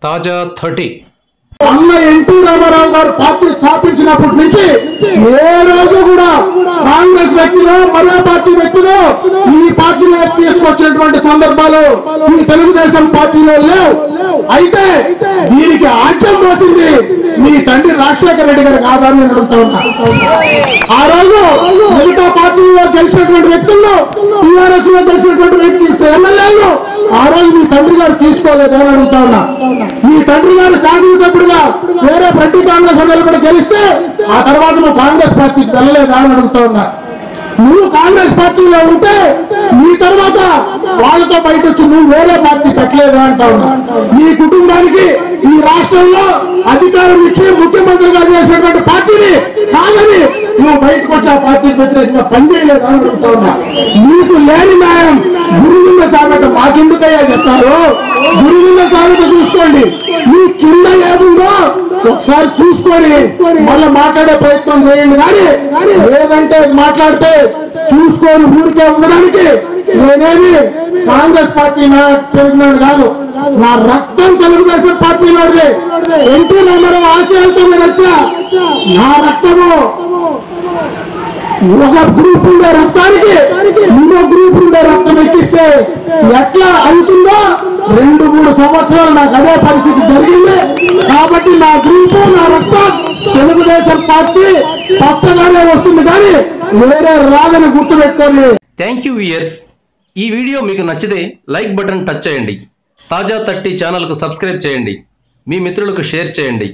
తాజా 30 అన్న ఎన్టీ రామారావు గారు పార్టీ స్థాపించినప్పటి నుంచి ఏ రోజు కూడా కాంగ్రెస్ వ్యక్తులు మరో పార్టీ వ్యక్తులు ఈ పార్టీలో తీసుకొచ్చినటువంటి సందర్భాలు ఈ తెలుగుదేశం పార్టీలో లేవు. అయితే దీనికి ఆజ్యం పోసింది మీ తండ్రి రాజశేఖర రెడ్డి గారు కాదని నేను అడుగుతా ఉన్నా. ఆ రోజు మిగతా పార్టీలో గెలిచినటువంటి వ్యక్తుల్లో టీఆర్ఎస్ లో గెలిచినటువంటి వ్యక్తులు ఎమ్మెల్యేలు ఆ రోజు మీ తండ్రి గారు తీసుకోలేదని అడుగుతా ఉన్నా. మీ తండ్రి గారు శాసనసభ్యుడిగా వేరే ప్రతి కాంగ్రెస్ సభ్యులు కూడా గెలిస్తే ఆ తర్వాత నువ్వు కాంగ్రెస్ పార్టీకి వెళ్ళలేదా అని అడుగుతా ఉన్నా. నువ్వు కాంగ్రెస్ పార్టీలో ఉంటే నీ తర్వాత వాళ్ళతో బయట వచ్చి నువ్వు వేరే పార్టీ పెట్టలేదు అంటా ఉన్నా. నీ కుటుంబానికి ఈ రాష్ట్రంలో అధికారం ఇచ్చి ముఖ్యమంత్రిగా చేసినటువంటి పార్టీని కాదని నువ్వు బయటకు వచ్చి ఆ పార్టీకి వ్యతిరేకంగా పనిచేయలేదు అని అడుగుతా ఉన్నా. నీకు లేని న్యాయం గురువింద సామెత మాకెందుకయ్యా చెప్తారు? గురువింద సామెత చూసుకోండి. నీ కింద ఏముందో ఒకసారి చూసుకొని మళ్ళీ మాట్లాడే ప్రయత్నం చేయండి. కానీ లేదంటే మాట్లాడితే చూసుకొని ఊరికే ఉండడానికి నేనేమి కాంగ్రెస్ పార్టీ పెరిగినాడు కాదు. నా రక్తం తెలుగుదేశం పార్టీలోదే. ఎన్టీ రామారావు ఆశయాలతో నేను వచ్చా. నా రక్తము ఒక గ్రూప్ ఉండే రక్తానికి ఇంకో గ్రూప్ ఉండే రక్తం ఎక్కిస్తే ఎట్లా అవుతుందో 2-3 సంవత్సరాలు నాకు అదే పరిస్థితి జరిగింది. కాబట్టి నా గ్రూపు నా రక్తం తెలుగుదేశం పార్టీ పచ్చగానే వస్తుంది కానీ వేరే రాదని గుర్తుపెట్టుకోండి. Thank you viewers. ఈ వీడియో మీకు నచ్చితే లైక్ బటన్ టచ్ చేయండి. తాజా 30 ఛానల్కు సబ్స్క్రైబ్ చేయండి. మీ మిత్రులకు షేర్ చేయండి.